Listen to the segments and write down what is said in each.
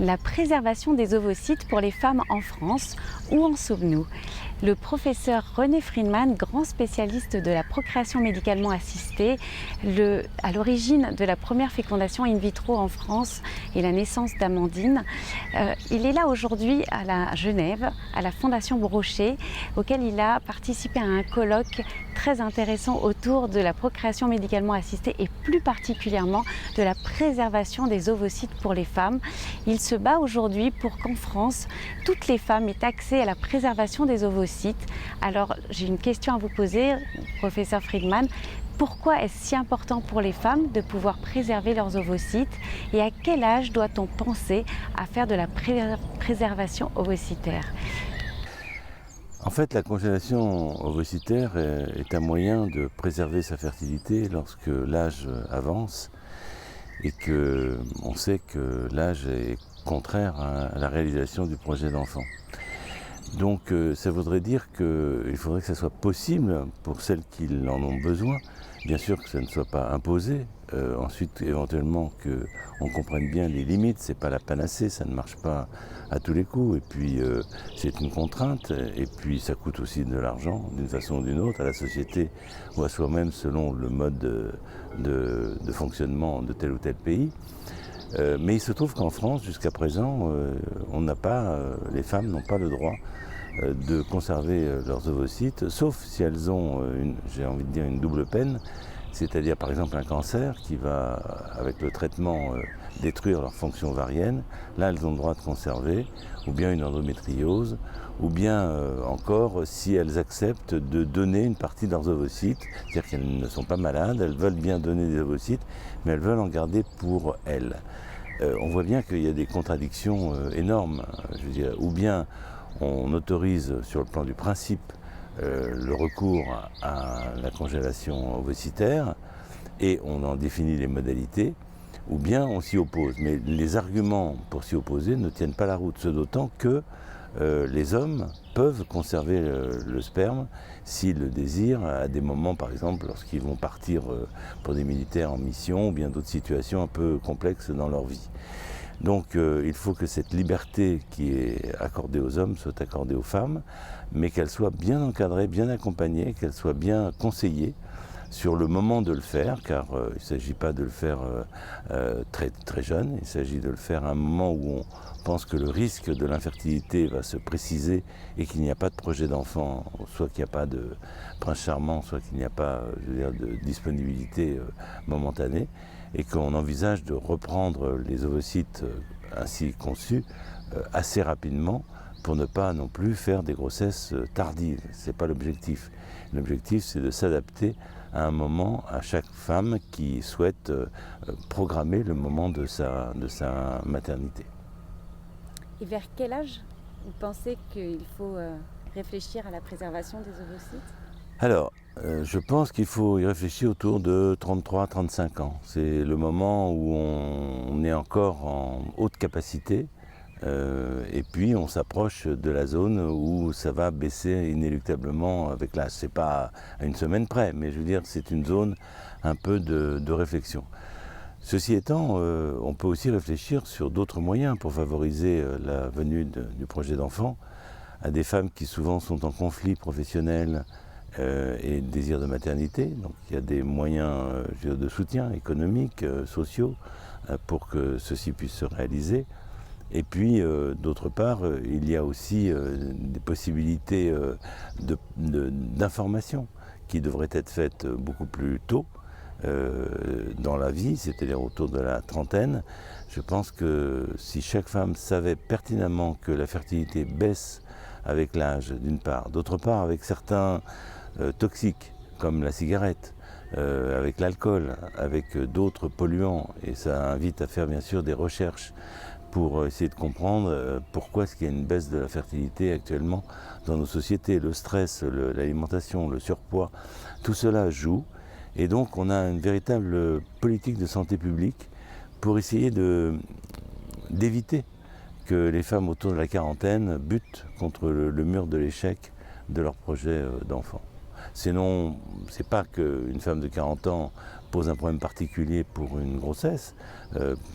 La préservation des ovocytes pour les femmes en France, où en sommes-nous? Le professeur René Friedman, grand spécialiste de la procréation médicalement assistée, à l'origine de la première fécondation in vitro en France et la naissance d'Amandine, il est là aujourd'hui à Genève, à la Fondation Brochet, auquel il a participé à un colloque très intéressant autour de la procréation médicalement assistée et plus particulièrement de la préservation des ovocytes pour les femmes. Il se bat aujourd'hui pour qu'en France, toutes les femmes aient accès à la préservation des ovocytes. Alors, j'ai une question à vous poser, professeur Friedman. Pourquoi est-ce si important pour les femmes de pouvoir préserver leurs ovocytes et à quel âge doit-on penser à faire de la préservation ovocytaire? En fait, la congélation ovocytaire est un moyen de préserver sa fertilité lorsque l'âge avance et qu'on sait que l'âge est contraire à la réalisation du projet d'enfant. Donc ça voudrait dire qu'il faudrait que ça soit possible pour celles qui en ont besoin, bien sûr que ça ne soit pas imposé, ensuite éventuellement qu'on comprenne bien les limites, c'est pas la panacée, ça ne marche pas à tous les coups, et puis c'est une contrainte, et puis ça coûte aussi de l'argent d'une façon ou d'une autre à la société ou à soi-même selon le mode de fonctionnement de tel ou tel pays. Mais il se trouve qu'en France, jusqu'à présent, les femmes n'ont pas le droit de conserver leurs ovocytes, sauf si elles ont, j'ai envie de dire, une double peine, c'est-à-dire par exemple un cancer qui va, avec le traitement, détruire leur fonction ovarienne. Là, elles ont le droit de conserver, ou bien une endométriose, ou bien encore si elles acceptent de donner une partie de leurs ovocytes, c'est-à-dire qu'elles ne sont pas malades, elles veulent bien donner des ovocytes, mais elles veulent en garder pour elles. On voit bien qu'il y a des contradictions énormes, je veux dire, ou bien on autorise sur le plan du principe le recours à la congélation ovocytaire et on en définit les modalités, ou bien on s'y oppose. Mais les arguments pour s'y opposer ne tiennent pas la route, ce d'autant que les hommes peuvent conserver le sperme s'ils le désirent à des moments, par exemple, lorsqu'ils vont partir pour des militaires en mission ou bien d'autres situations un peu complexes dans leur vie. Donc il faut que cette liberté qui est accordée aux hommes soit accordée aux femmes, mais qu'elle soit bien encadrée, bien accompagnée, qu'elle soit bien conseillée sur le moment de le faire, car il ne s'agit pas de le faire très, très jeune, il s'agit de le faire à un moment où on pense que le risque de l'infertilité va se préciser et qu'il n'y a pas de projet d'enfant, soit qu'il n'y a pas de prince charmant, soit qu'il n'y a pas de disponibilité momentanée, et qu'on envisage de reprendre les ovocytes ainsi conçus assez rapidement pour ne pas non plus faire des grossesses tardives. Ce n'est pas l'objectif. L'objectif, c'est de s'adapter à un moment à chaque femme qui souhaite programmer le moment de sa maternité. Et vers quel âge vous pensez qu'il faut réfléchir à la préservation des ovocytes? Alors, je pense qu'il faut y réfléchir autour de 33-35 ans. C'est le moment où on est encore en haute capacité et puis on s'approche de la zone où ça va baisser inéluctablement avec l'âge. C'est pas à une semaine près, mais je veux dire c'est une zone un peu de réflexion. Ceci étant, on peut aussi réfléchir sur d'autres moyens pour favoriser la venue du projet d'enfant à des femmes qui souvent sont en conflit professionnel et désir de maternité. Donc il y a des moyens de soutien économiques, sociaux, pour que ceci puisse se réaliser. Et puis, d'autre part, il y a aussi des possibilités d'information qui devraient être faites beaucoup plus tôt dans la vie, c'est-à-dire autour de la trentaine. Je pense que si chaque femme savait pertinemment que la fertilité baisse avec l'âge, d'une part, d'autre part avec certains toxiques comme la cigarette, avec l'alcool, avec d'autres polluants, et ça invite à faire bien sûr des recherches pour essayer de comprendre pourquoi est-ce qu'il y a une baisse de la fertilité actuellement dans nos sociétés. Le stress, l'alimentation, le surpoids, tout cela joue. Et donc on a une véritable politique de santé publique pour essayer d'éviter que les femmes autour de la quarantaine butent contre le mur de l'échec de leur projet d'enfant. Sinon, c'est pas qu'une femme de 40 ans pose un problème particulier pour une grossesse,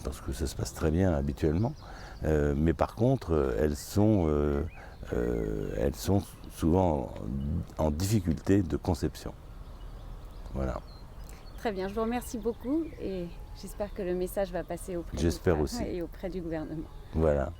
parce que ça se passe très bien habituellement, Mais par contre, elles sont souvent en difficulté de conception. Voilà. Très bien, je vous remercie beaucoup et j'espère que le message va passer auprès J'espère aussi. et auprès du gouvernement. Voilà.